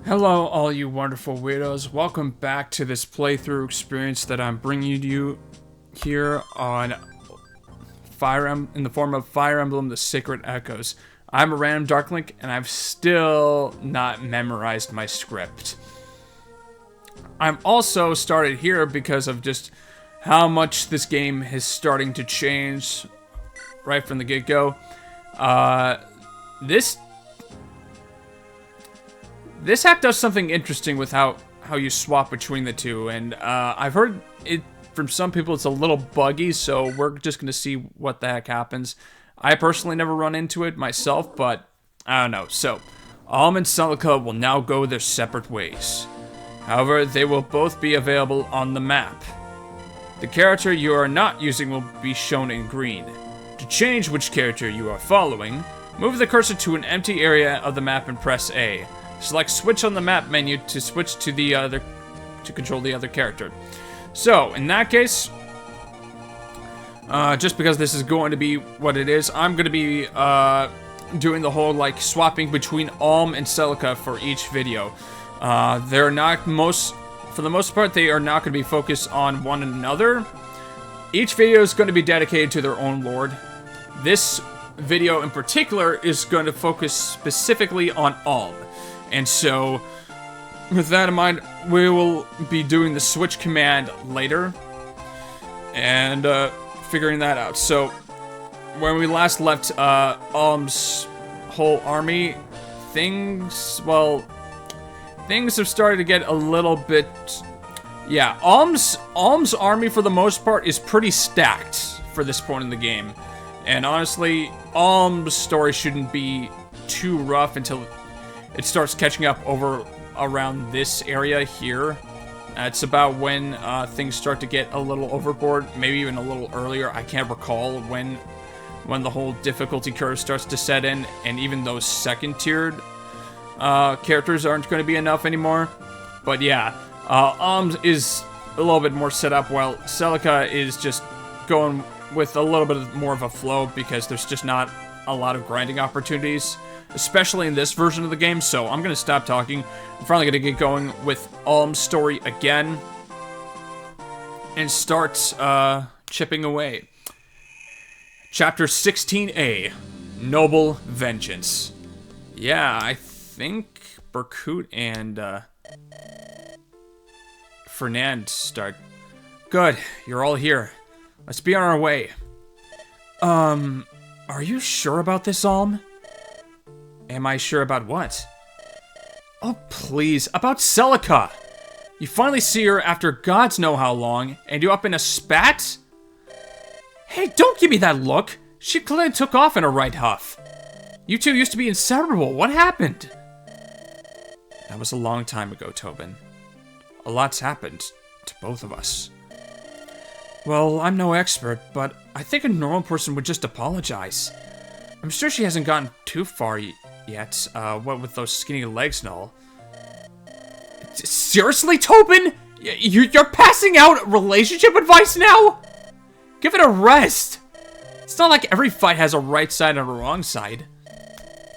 Hello, all you wonderful weirdos. Welcome back to this playthrough experience that I'm bringing you here on in the form of Fire Emblem: The Sacred Echoes. I'm a random Darklink, and I've still not memorized my script. I'm also started here because of just how much this game is starting to change right from the get-go. This hack does something interesting with how you swap between the two, and I've heard it from some people it's a little buggy, so we're just going to see what the heck happens. I personally never run into it myself, but I don't know. So, Alm and Celica will now go their separate ways. However, they will both be available on the map. The character you are not using will be shown in green. To change which character you are following, move the cursor to an empty area of the map and press A. Select switch on the map menu to switch to to control the other character. So, in that case, just because this is going to be what it is, I'm going to be doing the whole, like, swapping between Alm and Celica for each video. For the most part, they are not going to be focused on one another. Each video is going to be dedicated to their own lord. This video in particular is going to focus specifically on Alm. And so, with that in mind, we will be doing the switch command later and figuring that out. So, when we last left Alm's whole army, things have started to get a little bit... Yeah, Alm's army, for the most part, is pretty stacked for this point in the game. And honestly, Alm's story shouldn't be too rough until it starts catching up over around this area here. It's about when things start to get a little overboard, maybe even a little earlier. I can't recall when the whole difficulty curve starts to set in, and even those second-tiered characters aren't going to be enough anymore. But yeah, Alm is a little bit more set up, while Celica is just going with a little bit more of a flow because there's just not a lot of grinding opportunities, especially in this version of the game. So I'm going to stop talking. I'm finally going to get going with Alm's story again and start chipping away. Chapter 16A, Noble Vengeance. Yeah, I think Berkut and Fernand start. Good, you're all here. Let's be on our way. Are you sure about this, Alm? Am I sure about what? Oh, please, about Celica! You finally see her after gods know how long, and you up in a spat? Hey, don't give me that look! She clearly took off in a right huff. You two used to be inseparable. What happened? That was a long time ago, Tobin. A lot's happened to both of us. Well, I'm no expert, but I think a normal person would just apologize. I'm sure she hasn't gotten too far yet, what with those skinny legs and all. Seriously, Tobin? You're passing out relationship advice now? Give it a rest. It's not like every fight has a right side and a wrong side.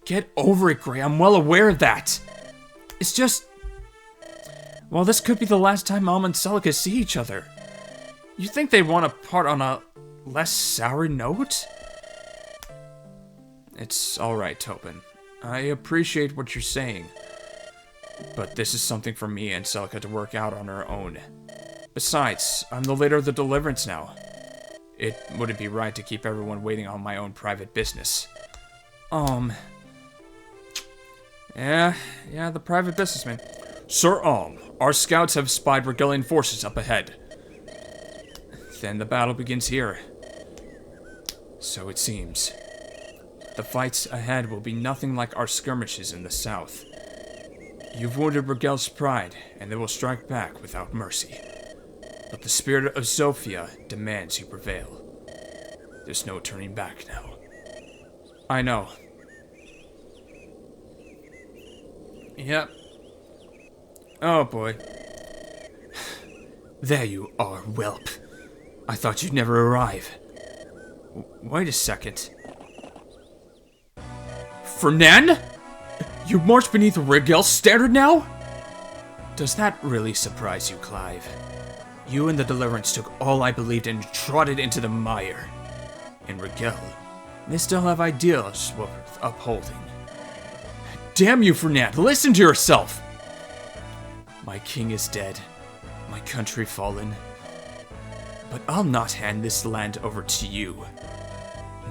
Get over it, Gray. I'm well aware of that. It's just... Well, this could be the last time Alm and Celica see each other. You think they'd want to part on a less sour note? It's alright, Tobin. I appreciate what you're saying. But this is something for me and Celica to work out on our own. Besides, I'm the leader of the Deliverance now. It wouldn't be right to keep everyone waiting on my own private business. Yeah, the private businessman. Sir Alm, our scouts have spied Regalian forces up ahead. Then the battle begins here. So it seems. The fights ahead will be nothing like our skirmishes in the south. You've wounded Regel's pride, and they will strike back without mercy. But the spirit of Zofia demands you prevail. There's no turning back now. I know. Yep. Oh boy. There you are, whelp. I thought you'd never arrive. Wait a second. Fernand? You march beneath Regel's standard now? Does that really surprise you, Clive? You and the Deliverance took all I believed in and trod it into the mire. In Rigel, they still have ideals worth upholding. Damn you, Fernand! Listen to yourself! My king is dead, my country fallen. But I'll not hand this land over to you.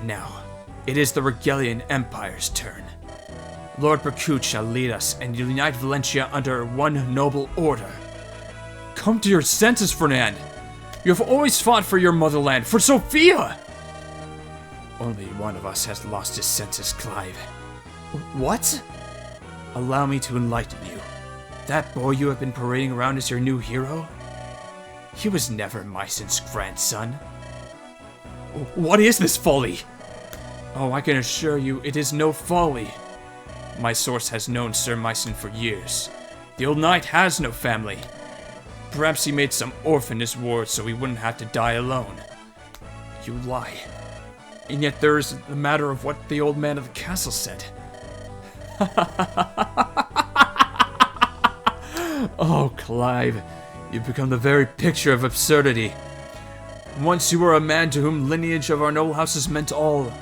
Now, it is the Rigelian Empire's turn. Lord Berkut shall lead us and unite Valentia under one noble order. Come to your senses, Fernand! You have always fought for your motherland, for Sophia! Only one of us has lost his senses, Clive. What? Allow me to enlighten you. That boy you have been parading around as your new hero? He was never Myson's grandson. What is this folly? Oh, I can assure you, it is no folly. My source has known Sir Myson for years. The old knight has no family. Perhaps he made some orphan his ward so he wouldn't have to die alone. You lie. And yet there is the matter of what the old man of the castle said. Oh, Clive, you've become the very picture of absurdity. Once you were a man to whom lineage of our noble houses meant all.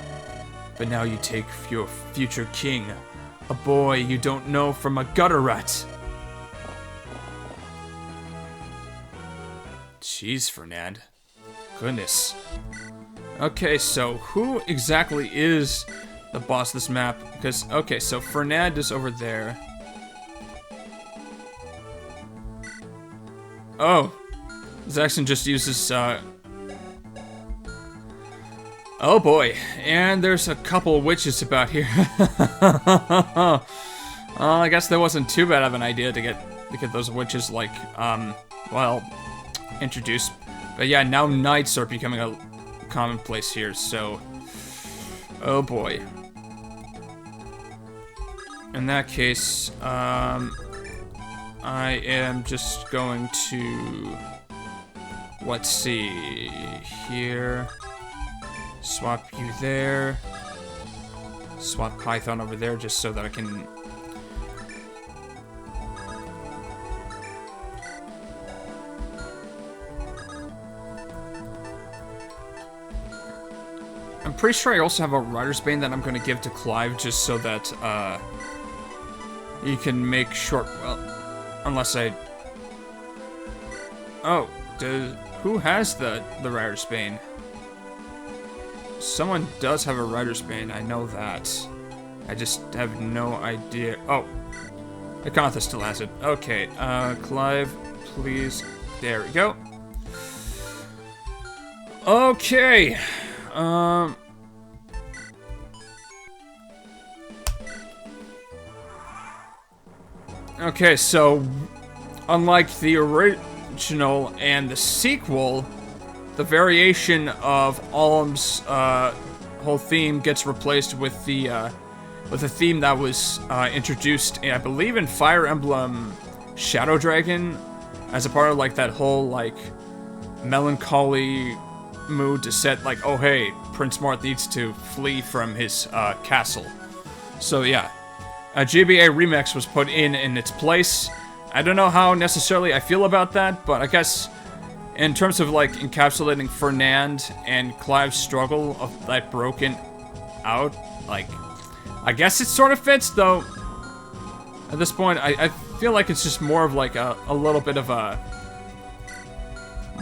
But now you take your future king, a boy you don't know, from a gutter rat. Jeez, Fernand. Goodness. Okay, so who exactly is the boss of this map? Because, okay, so Fernand is over there. Oh. Zaxxon just uses, oh boy. And there's a couple witches about here. I guess that wasn't too bad of an idea to get those witches, like, well, introduced. But yeah, now knights are becoming a commonplace here, so... Oh boy. In that case, I am just going to... Let's see... Here... Swap you there. Swap Python over there just so that I can... I'm pretty sure I also have a Rider's Bane that I'm going to give to Clive just so that, you can make short... Well, unless I... Oh, who has the Rider's Bane? Someone does have a Rider's Bane, I know that. I just have no idea... Oh, Akantha still has it. Okay, Clive, please... There we go. Okay, okay, so, unlike the original and the sequel, the variation of Alm's whole theme gets replaced with the theme that was introduced, I believe, in Fire Emblem Shadow Dragon, as a part of like that whole like melancholy mood to set like, oh hey, Prince Marth needs to flee from his castle. So yeah, a GBA remix was put in its place. I don't know how necessarily I feel about that, but I guess in terms of like encapsulating Fernand and Clive's struggle of that broken out, like, I guess it sort of fits, though. At this point, I feel like it's just more of like a little bit of a,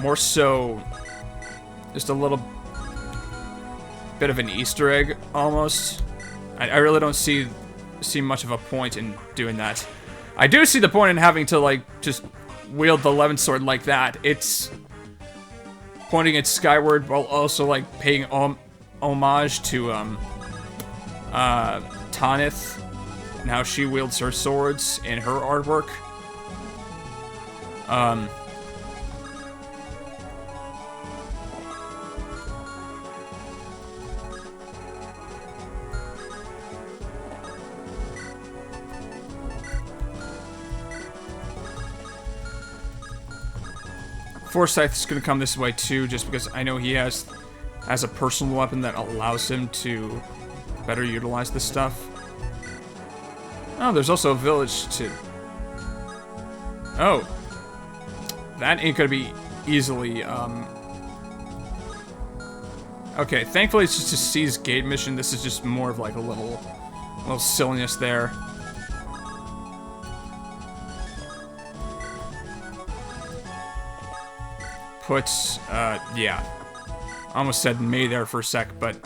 more so, just a little bit of an Easter egg, almost. I really don't see much of a point in doing that. I do see the point in having to, like, just wield the 11th sword like that. It's pointing it skyward while also, like, paying homage to, Tanith and how she wields her swords in her artwork. Forsyth's gonna come this way too, just because I know he has a personal weapon that allows him to better utilize this stuff. Oh, there's also a village to... Oh. That ain't gonna be easily, Okay, thankfully it's just a Seize Gate mission. This is just more of like a little silliness there. Puts, yeah. I almost said May there for a sec, but...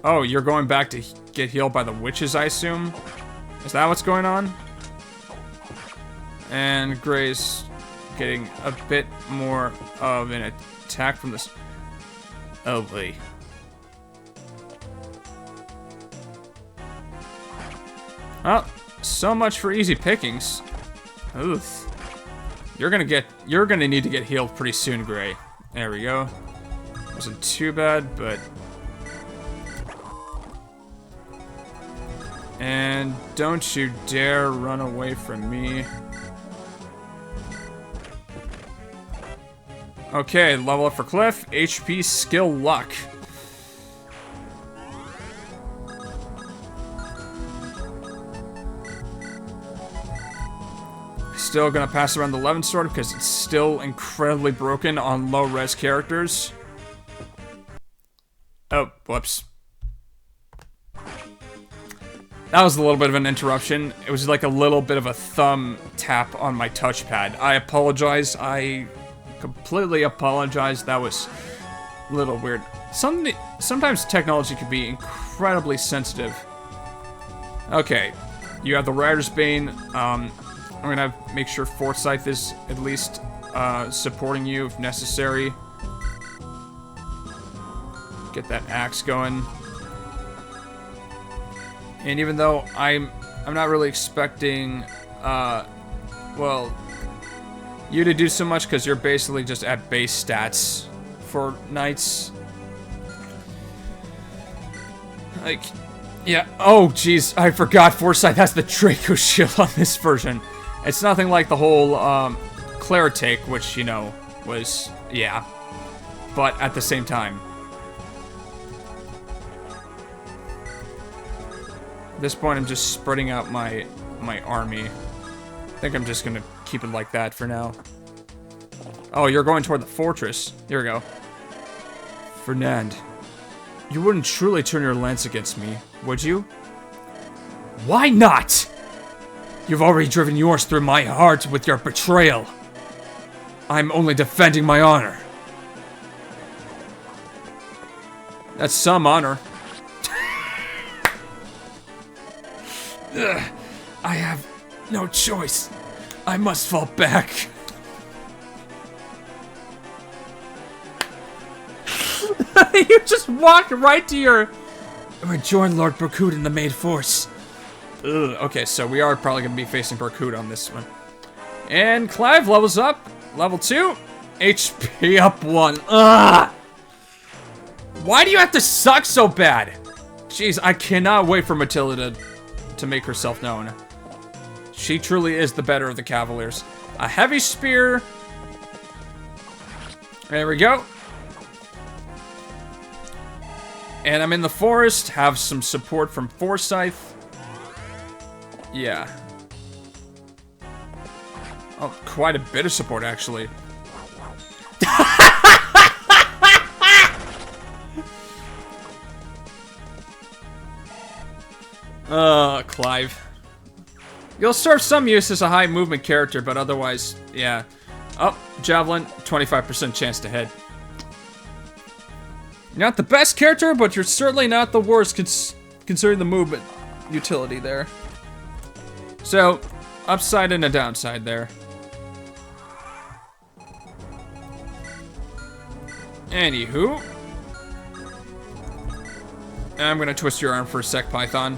Oh, you're going back to get healed by the witches, I assume? Is that what's going on? And Gray's getting a bit more of an attack from this... Oh, boy. Oh, so much for easy pickings. Oof. You're gonna need to get healed pretty soon, Gray. There we go. Wasn't too bad, but... And don't you dare run away from me. Okay, level up for Cliff. HP, skill, luck. Still gonna pass around the 11 sword because it's still incredibly broken on low res characters. Oh, whoops. That was a little bit of an interruption. It was like a little bit of a thumb tap on my touchpad. I apologize. I completely apologize. That was a little weird. Sometimes technology can be incredibly sensitive. Okay, you have the Rider's Bane. I'm gonna make sure Forsyth is at least supporting you if necessary. Get that axe going. And even though I'm not really expecting, well, you to do so much because you're basically just at base stats for knights. Like, yeah. Oh, jeez, I forgot Forsyth has the Draco shield on this version. It's nothing like the whole Cleric take, which, you know, was, yeah. But at the same time. At this point, I'm just spreading out my army. I think I'm just gonna keep it like that for now. Oh, you're going toward the fortress. Here we go. Fernand, you wouldn't truly turn your lance against me, would you? Why not? You've already driven yours through my heart with your betrayal. I'm only defending my honor. That's some honor. I have no choice. I must fall back. You just walked right to your... Rejoin Lord Berkut in the main force. Ugh, okay, so we are probably going to be facing Berkut on this one. And Clive levels up. Level 2. HP up 1. Ugh! Why do you have to suck so bad? Jeez, I cannot wait for Matilda to make herself known. She truly is the better of the Cavaliers. A heavy spear. There we go. And I'm in the forest. Have some support from Forsyth. Yeah. Oh, quite a bit of support, actually. Clive. You'll serve some use as a high movement character, but otherwise, yeah. Oh, Javelin, 25% chance to hit. You're not the best character, but you're certainly not the worst considering the movement utility there. So, upside and a downside there. Anywho. I'm gonna twist your arm for a sec, Python.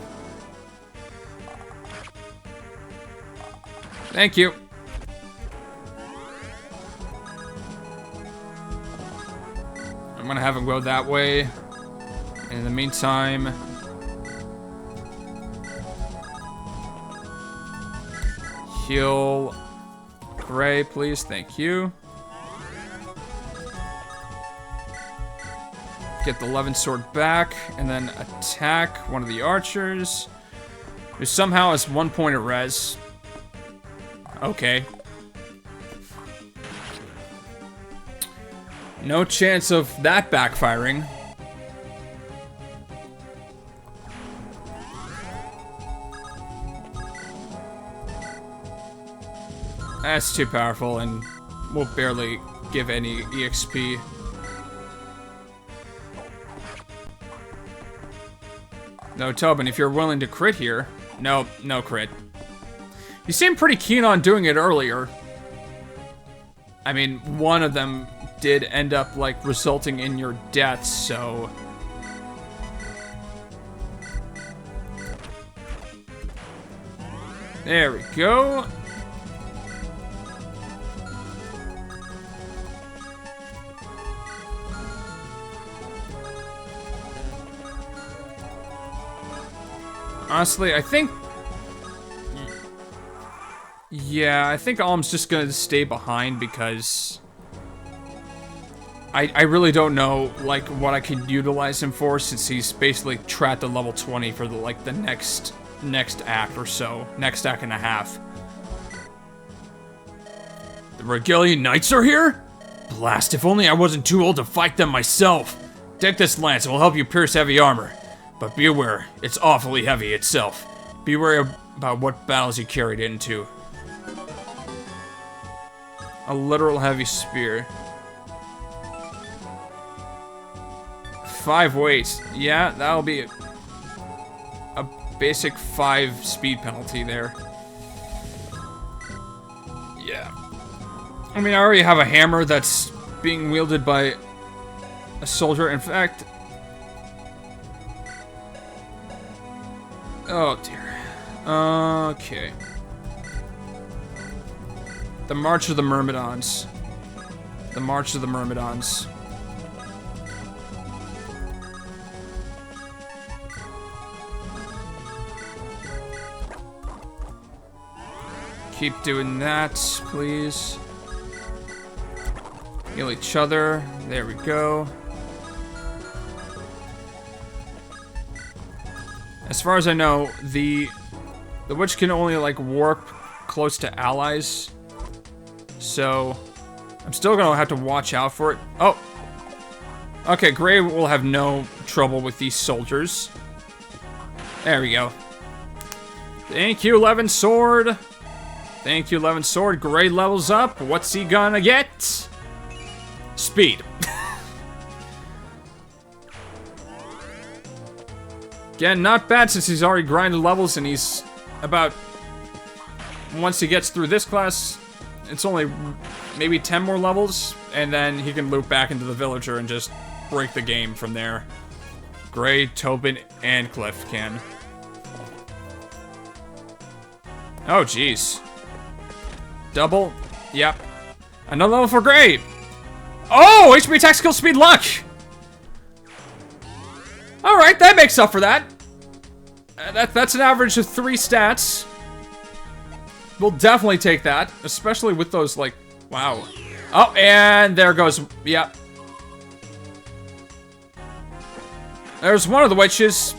Thank you. I'm gonna have him go that way. In the meantime... Heal... Gray, please. Thank you. Get the 11 sword back, and then attack one of the archers, who somehow has 1 point of res. Okay. No chance of that backfiring. That's too powerful and will barely give any EXP. No, Tobin, if you're willing to crit here. No crit. You seemed pretty keen on doing it earlier. I mean, one of them did end up, like, resulting in your death, so... There we go. Honestly, I think... Yeah, I think Alm's just gonna stay behind because... I really don't know, like, what I could utilize him for since he's basically trapped at level 20 for, the next act or so. Next act and a half. The Regalian Knights are here? Blast, if only I wasn't too old to fight them myself. Take this lance, it will help you pierce heavy armor. But be aware, it's awfully heavy itself. Be wary about what battles you carried it into. A literal heavy spear. 5 weights. Yeah, that'll be a basic 5 speed penalty there. Yeah. I mean, I already have a hammer that's being wielded by a soldier. In fact... Oh, dear. Okay. The March of the Myrmidons. The March of the Myrmidons. Keep doing that, please. Heal each other. There we go. As far as I know, the witch can only, like, warp close to allies. So, I'm still gonna have to watch out for it. Oh! Okay, Gray will have no trouble with these soldiers. There we go. Thank you, 11 Sword! Thank you, 11 Sword. Gray levels up. What's he gonna get? Speed. Again, not bad since he's already grinded levels and he's about... Once he gets through this class, it's only maybe 10 more levels, and then he can loop back into the villager and just break the game from there. Gray, Tobin, and Cliff can. Oh, jeez. Double. Yep. Another level for Gray. Oh, HP attack skill speed luck. Alright, that makes up for that. That's an average of 3 stats. We'll definitely take that, especially with those, like, wow. Oh, and there goes, yep. There's one of the witches.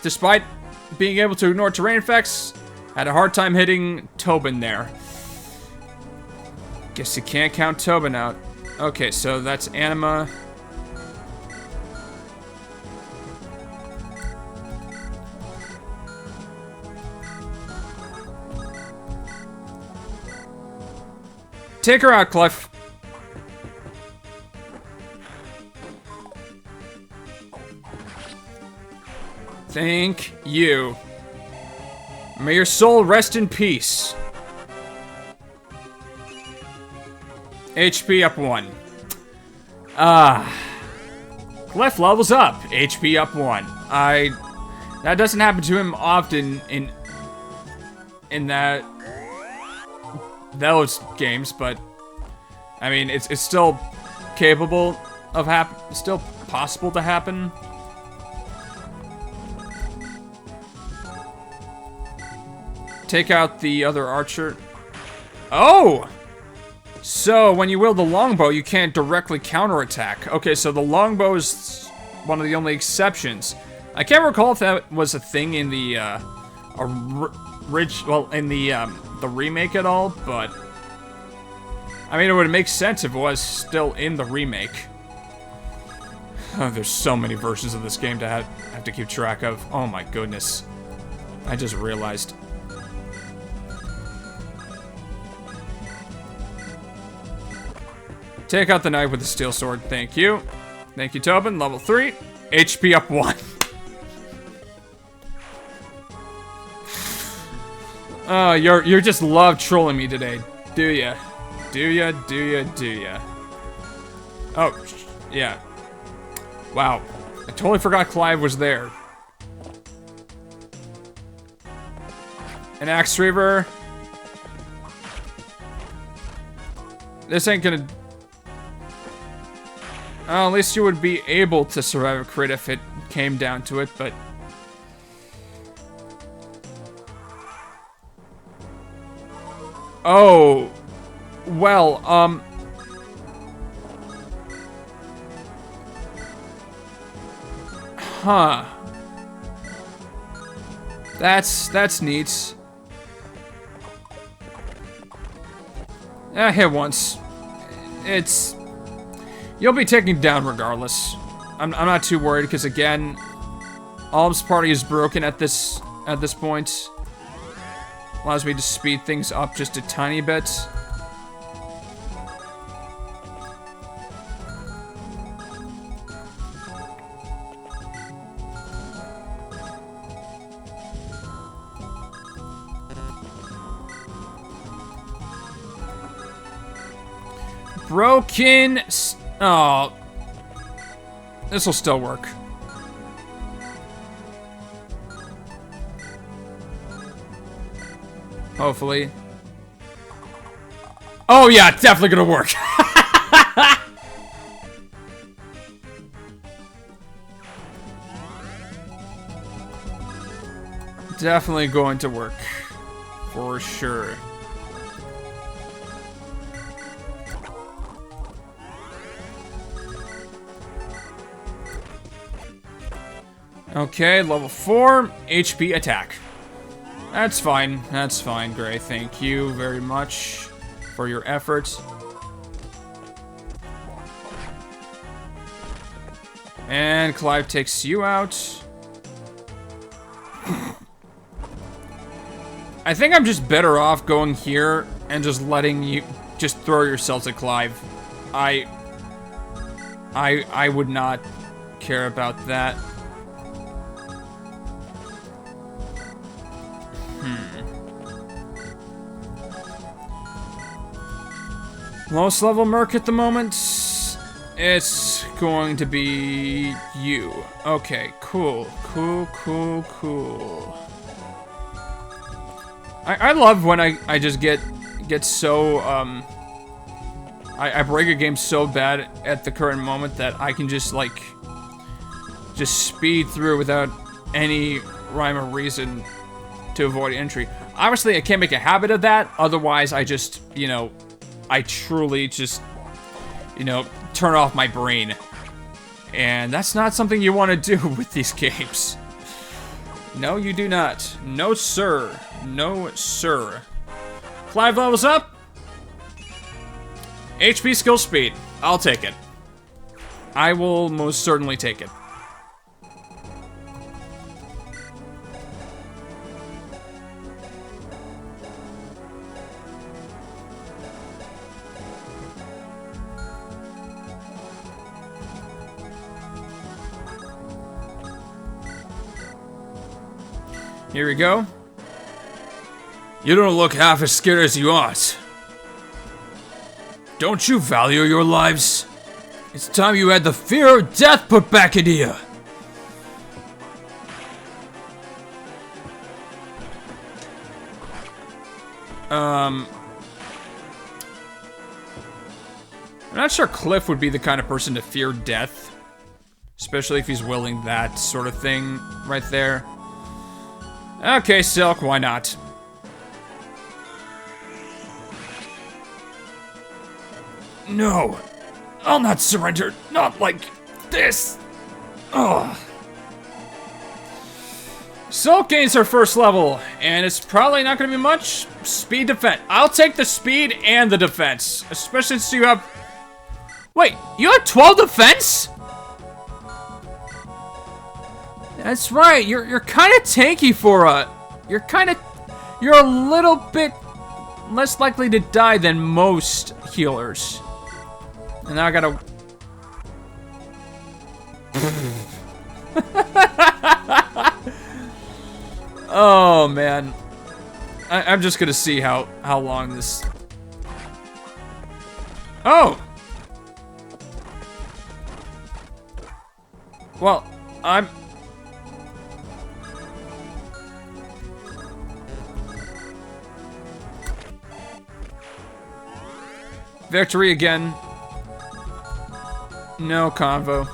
Despite being able to ignore terrain effects, had a hard time hitting Tobin there. Guess you can't count Tobin out. Okay, so that's Anima. Take her out, Cliff. Thank you. May your soul rest in peace. HP up 1. Cliff levels up. HP up 1. That doesn't happen to him often in those games, but I mean, it's still capable of still possible to happen. Take out the other archer. Oh! So, when you wield the longbow, you can't directly counterattack. Okay, so the longbow is one of the only exceptions. I can't recall if that was a thing in the, in the remake at all, but... I mean, it would make sense if it was still in the remake. Oh, there's so many versions of this game to have to keep track of. Oh my goodness. I just realized. Take out the knight with the steel sword. Thank you. Thank you, Tobin. Level 3. HP up 1. Oh, you're just love trolling me today, do ya? Do ya? Do ya? Do ya? Oh, yeah. Wow. I totally forgot Clive was there. An axe reaver. This ain't gonna... At least you would be able to survive a crit if it came down to it, but... Oh... Well, Huh. That's neat. Hit once. It's... You'll be taken down regardless. I'm not too worried, because again, Alm's party is broken at this point. Allows me to speed things up just a tiny bit. Broken... Oh. This'll still work. Hopefully. Oh yeah, it's definitely gonna work. Definitely going to work. For sure. Okay, level 4, HP attack. That's fine, Gray. Thank you very much for your efforts. And Clive takes you out. I think I'm just better off going here and just letting you just throw yourselves at Clive. I would not care about that. Lowest level merc at the moment, it's going to be you. Okay, cool. I love when I just get so, I break a game so bad at the current moment that I can just, like, just speed through without any rhyme or reason to avoid entry. Obviously, I can't make a habit of that, otherwise I just, you know, I truly just, you know, turn off my brain. And that's not something you want to do with these games. No, you do not. No, sir. No, sir. Clive levels up. HP, skill, speed. I'll take it. I will most certainly take it. Here we go. You don't look half as scared as you ought. Don't you value your lives? It's time you had the fear of death put back into you. I'm not sure Cliff would be the kind of person to fear death. Especially if he's willing that sort of thing right there. Okay, Silk, why not? No, I'll not surrender. Not like this. Ugh. Silk gains her first level, and it's probably not going to be much. Speed defense. I'll take the speed and the defense, especially since you have... Wait, you have 12 defense? That's right, you're kind of tanky for a... You're a little bit less likely to die than most healers. And now I gotta... Oh, man. I'm just gonna see how long this... Oh! Well, I'm... Victory again. No convo.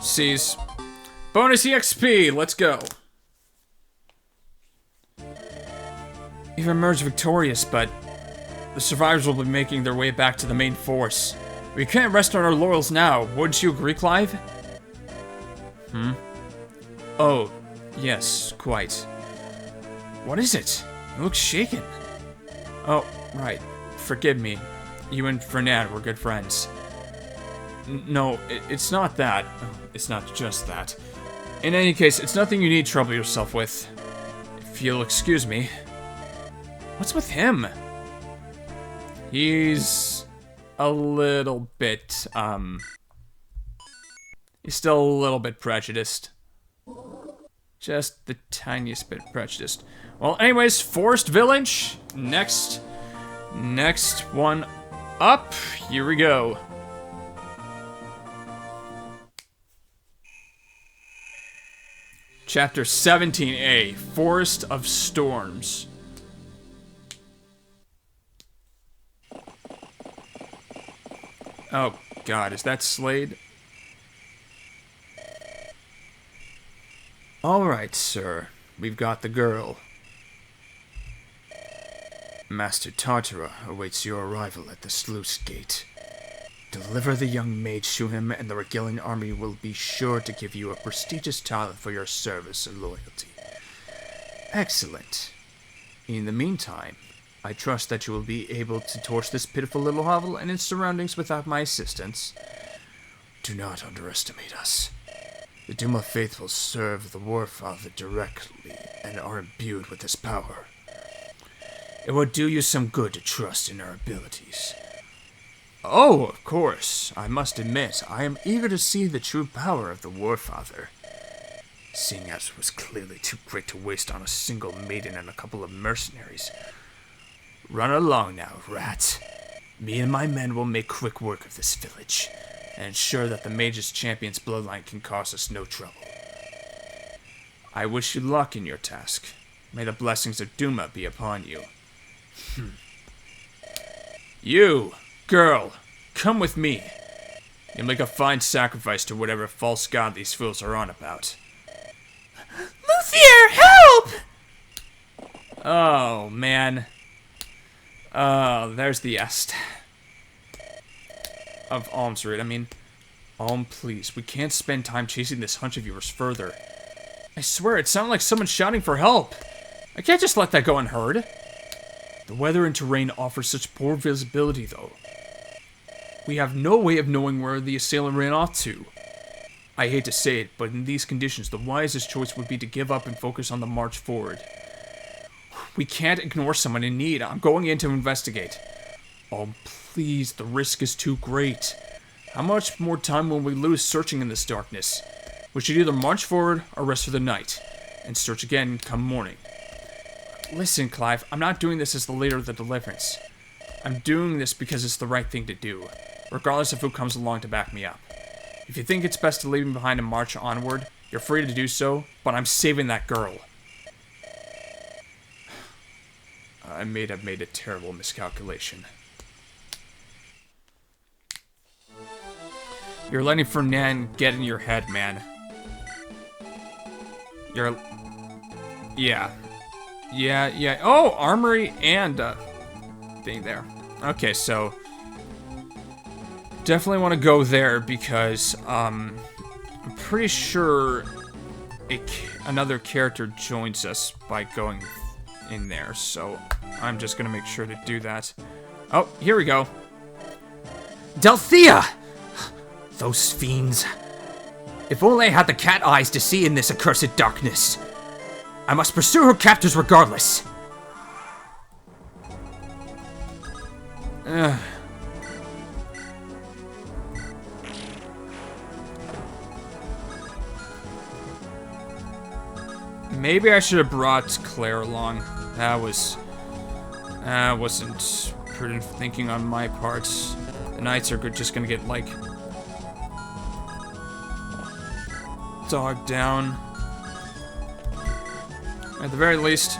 Seize. Bonus EXP, let's go. You've emerged victorious, but the survivors will be making their way back to the main force. We can't rest on our laurels now, wouldn't you agree, Clive? Oh, yes, quite. What is it? You look shaken. Oh, right. Forgive me. You and Fernand were good friends. No, it's not that. It's not just that. In any case, it's nothing you need to trouble yourself with. If you'll excuse me. What's with him? He's a little bit, he's still a little bit prejudiced. Just the tiniest bit prejudiced. Well, anyways, Forest Village. Next one up. Here we go. Chapter 17A, Forest of Storms. Oh, God, is that Slade? Alright, sir. We've got the girl. Master Tartara awaits your arrival at the sluice gate. Deliver the young mage to him, and the Regillian army will be sure to give you a prestigious title for your service and loyalty. Excellent. In the meantime, I trust that you will be able to torch this pitiful little hovel and its surroundings without my assistance. Do not underestimate us. The Duma faithful serve the Warfather directly and are imbued with his power. It would do you some good to trust in our abilities. Oh, of course. I must admit, I am eager to see the true power of the Warfather. Seeing as it was clearly too great to waste on a single maiden and a couple of mercenaries. Run along now, rat. Me and my men will make quick work of this village, and ensure that the mage's champion's bloodline can cause us no trouble. I wish you luck in your task. May the blessings of Duma be upon you. You, girl, come with me. You'll make a fine sacrifice to whatever false god these fools are on about. Luthier, help! Oh, man. Oh, there's the est. Of Alm's route. I mean, Alm, please. We can't spend time chasing this hunch of yours further. I swear, it sounded like someone shouting for help. I can't just let that go unheard. The weather and terrain offer such poor visibility, though. We have no way of knowing where the assailant ran off to. I hate to say it, but in these conditions, the wisest choice would be to give up and focus on the march forward. We can't ignore someone in need. I'm going in to investigate. Oh, please, the risk is too great. How much more time will we lose searching in this darkness? We should either march forward or rest for the night, and search again come morning. Listen, Clive, I'm not doing this as the leader of the Deliverance. I'm doing this because it's the right thing to do, regardless of who comes along to back me up. If you think it's best to leave me behind and march onward, you're free to do so, but I'm saving that girl. I may have made a terrible miscalculation. You're letting Fernand get in your head, man. You're... Yeah. Yeah. Oh, armory and, thing there. Okay, so... Definitely want to go there because, I'm pretty sure another character joins us by going in there, so I'm just gonna make sure to do that. Oh, here we go. Luthier! Those fiends. If only I had the cat eyes to see in this accursed darkness. I must pursue her captors regardless. Maybe I should have brought Claire along. That wasn't prudent thinking on my part. The knights are just gonna get, like, dogged down. At the very least,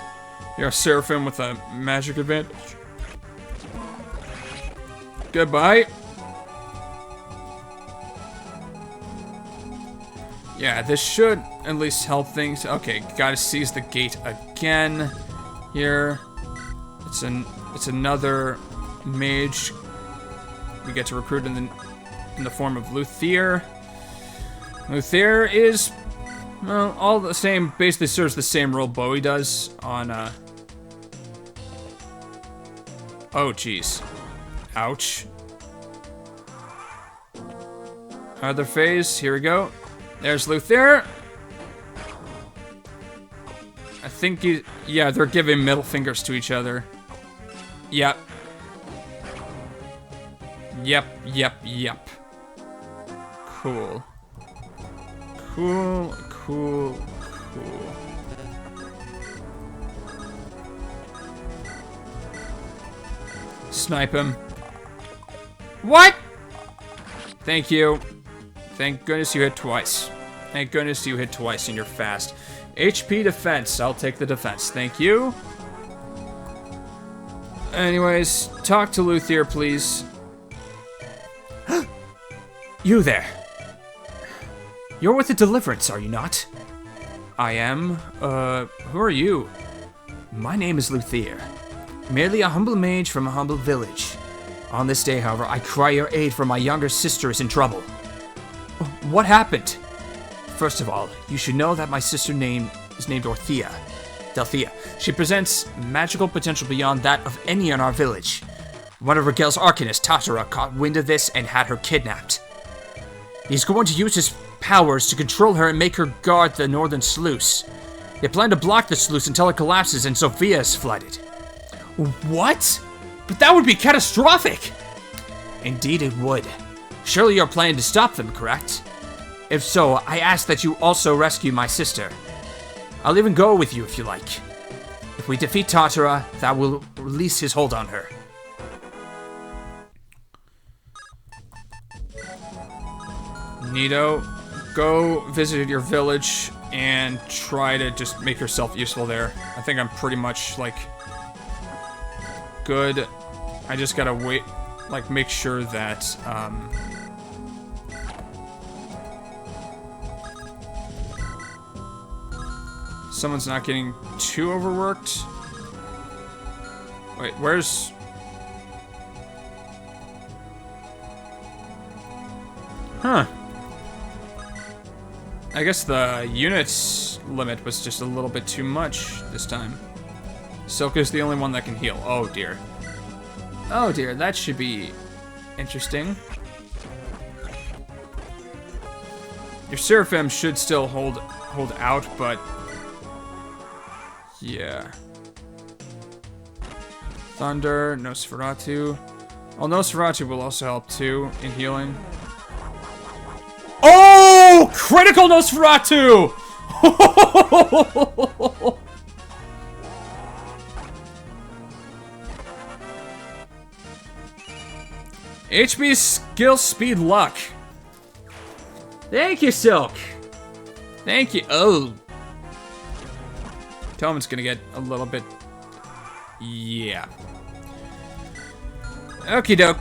you're a Seraphim with a magic advantage. Goodbye. Yeah, this should at least help things. Okay, gotta seize the gate again. Here, it's another mage. We get to recruit in the form of Luthier. Luthier is, well, all the same. Basically, serves the same role Bowie does on. Oh, jeez. Ouch. Other phase. Here we go. There's Luthier. I think yeah, they're giving middle fingers to each other. Yep. Yep. Cool. Cool. Snipe him. What? Thank you. Thank goodness you hit twice. Thank goodness you hit twice and you're fast. HP defense. I'll take the defense. Thank you. Anyways, talk to Luthier, please. You there. You're with the Deliverance, are you not? I am. Who are you? My name is Luthier. Merely a humble mage from a humble village. On this day, however, I cry your aid for my younger sister is in trouble. What happened? First of all, you should know that my sister is named Dorothea. Delthea. She presents magical potential beyond that of any in our village. One of Ragel's arcanists, Tatara, caught wind of this and had her kidnapped. He's going to use his powers to control her and make her guard the northern sluice. They plan to block the sluice until it collapses and Sophia is flooded. What? But that would be catastrophic! Indeed it would. Surely you're planning to stop them, correct? If so, I ask that you also rescue my sister. I'll even go with you if you like. If we defeat Tatara, that will release his hold on her. Nito, go visit your village and try to just make yourself useful there. I think I'm pretty much, like, good. I just gotta wait, like, make sure that, someone's not getting too overworked. Wait, where's... Huh. I guess the units limit was just a little bit too much this time. Silk is the only one that can heal. Oh dear. Oh dear, that should be interesting. Your Seraphim should still hold out, but yeah. Thunder, Nosferatu. Well, Nosferatu will also help too in healing. Oh! Critical Nosferatu! HP, skill, speed, luck. Thank you, Silk. Thank you. Oh. Toman's gonna get a little bit... Yeah. Okie doke.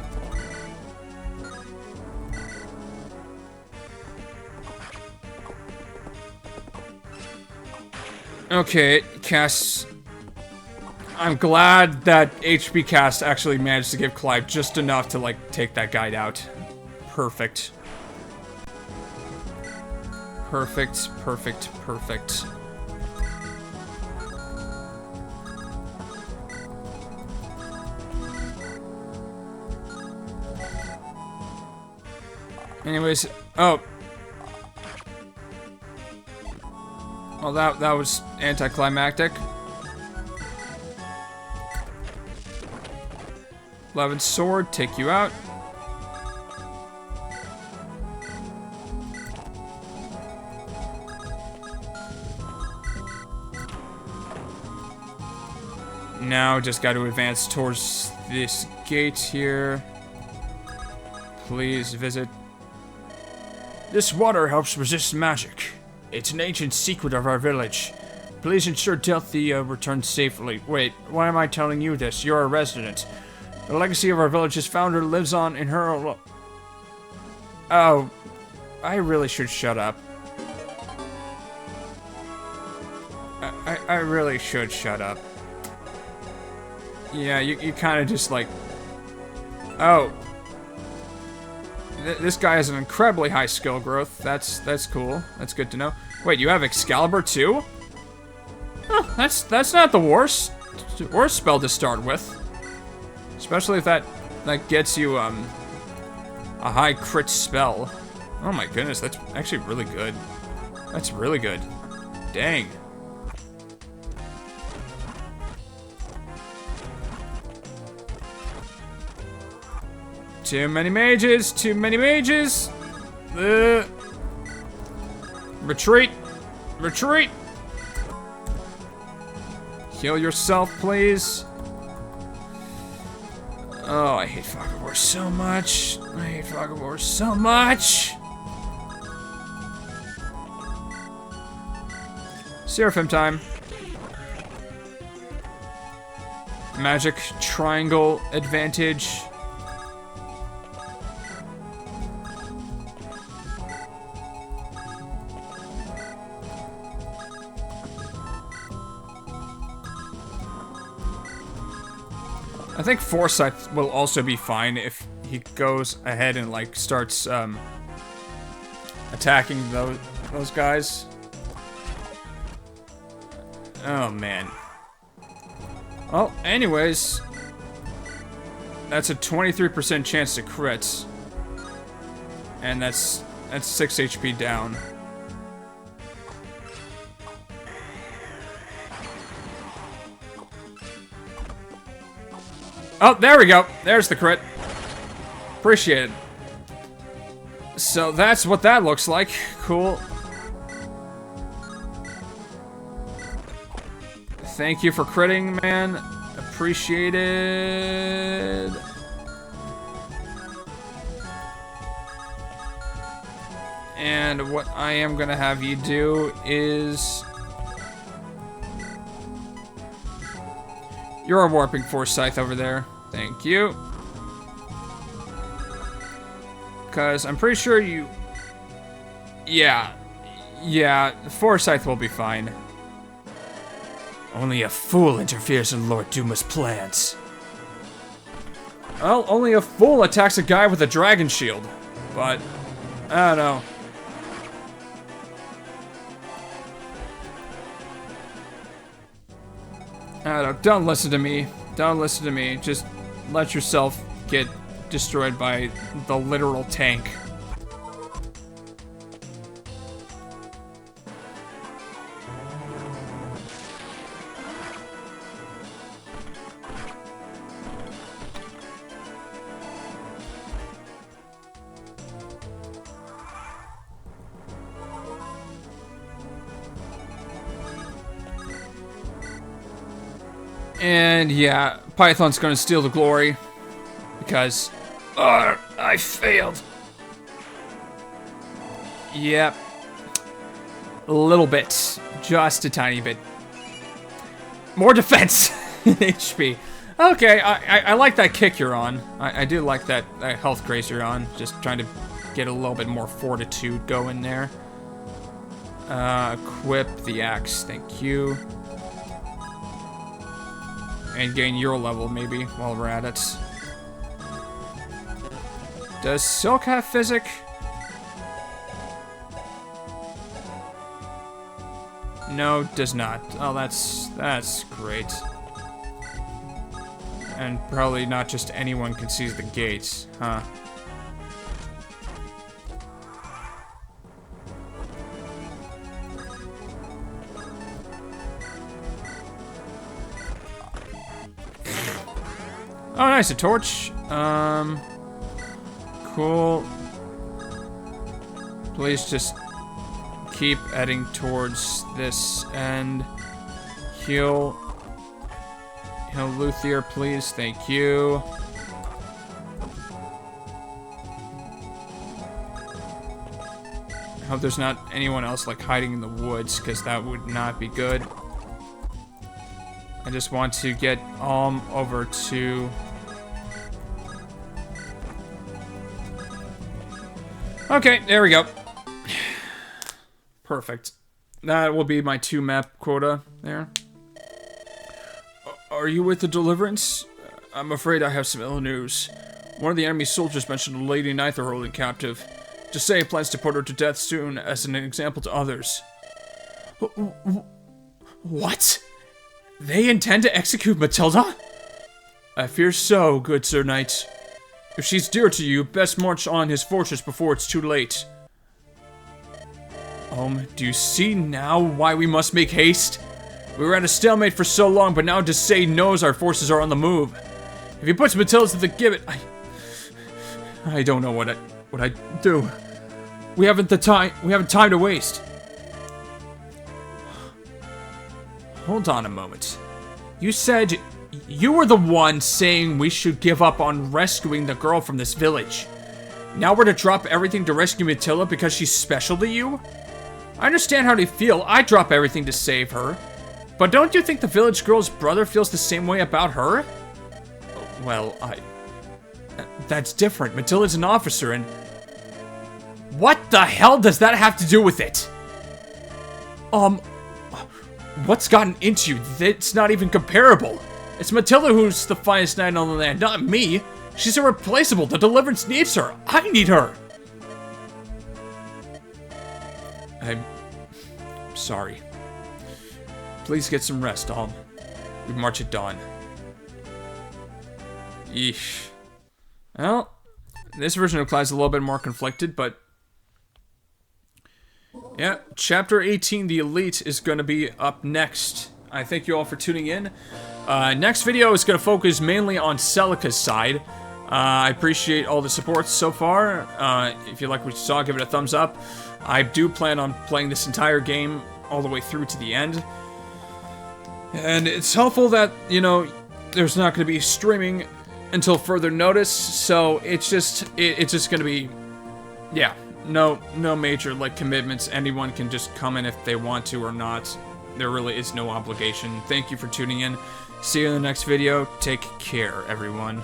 Okay, Cass. I'm glad that HP Cast actually managed to give Clive just enough to, like, take that guy out. Perfect. Perfect, perfect, perfect. Anyways, oh. Well, that was anticlimactic. 11 sword, take you out. Now, just got to advance towards this gate here. Please visit. This water helps resist magic. It's an ancient secret of our village. Please ensure Luthier returns safely. Wait, why am I telling you this? You're a resident. The legacy of our village's founder lives on in her... Oh, I really should shut up. I really should shut up. Yeah, you kind of just like... Oh. This guy has an incredibly high skill growth. That's cool. That's good to know. Wait, you have Excalibur too? Huh, that's not the worst spell to start with. Especially if that gets you a high crit spell. Oh my goodness, that's actually really good. That's really good. Dang. Too many mages! Too many mages! Retreat! Retreat! Heal yourself, please. Oh, I hate Fog of War so much. I hate Fog of War so much! Seraphim time. Magic triangle advantage. I think Foresight will also be fine if he goes ahead and starts attacking those guys. Oh man. Well, anyways, that's a 23% chance to crit, and that's 6 HP down. Oh, there we go. There's the crit. Appreciate it. So that's what that looks like. Cool. Thank you for critting, man. Appreciated. And what I am gonna have you do is... You're a warping Foresight over there. Thank you. Because I'm pretty sure you... Yeah, Foresight will be fine. Only a fool interferes in Lord Duma's plans. Well, only a fool attacks a guy with a dragon shield. But, I don't know. I don't know. Don't listen to me. Don't listen to me. Just let yourself get destroyed by the literal tank. And yeah, Python's gonna steal the glory because I failed. Yep. A little bit. Just a tiny bit. More defense in HP. Okay, I like that kick you're on. I do like that health grace you're on. Just trying to get a little bit more fortitude going there. Equip the axe, thank you. And gain your level, maybe, while we're at it. Does Silk have Physic? No, does not. Oh, that's great. And probably not just anyone can see the gates, huh? Oh, nice, a torch. Cool. Please just keep heading towards this end. Heal Luthier, please. Thank you. I hope there's not anyone else like hiding in the woods, because that would not be good. I just want to get over to... Okay, there we go. Perfect. That will be my 2 map quota there. Are you with the Deliverance? I'm afraid I have some ill news. One of the enemy soldiers mentioned Lady Nither holding captive. Just say he plans to put her to death soon as an example to others. What? They intend to execute Matilda? I fear so, good Sir Knight. If she's dear to you, best march on his fortress before it's too late. Do you see now why we must make haste? We were at a stalemate for so long, but now Desai knows our forces are on the move. If he puts Matilda to the gibbet, I don't know what I do. We haven't time to waste. Hold on a moment. You said you were the one saying we should give up on rescuing the girl from this village. Now we're to drop everything to rescue Matilda because she's special to you? I understand how they feel. I drop everything to save her. But don't you think the village girl's brother feels the same way about her? Well, that's different. Matilda's an officer and... What the hell does that have to do with it? What's gotten into you? It's not even comparable. It's Matilda who's the finest knight on the land, not me. She's irreplaceable. The Deliverance needs her. I need her. I'm sorry. Please get some rest, we march at dawn. Yeesh. Well, this version of Clyde's a little bit more conflicted, but... Yeah, Chapter 18, The Elite, is going to be up next. I thank you all for tuning in. Next video is going to focus mainly on Celica's side. I appreciate all the support so far. If you like what you saw, give it a thumbs up. I do plan on playing this entire game all the way through to the end. And it's helpful that, you know, there's not going to be streaming until further notice, so it's just going to be, yeah, no major, like, commitments. Anyone can just come in if they want to or not. There really is no obligation. Thank you for tuning in. See you in the next video. Take care, everyone.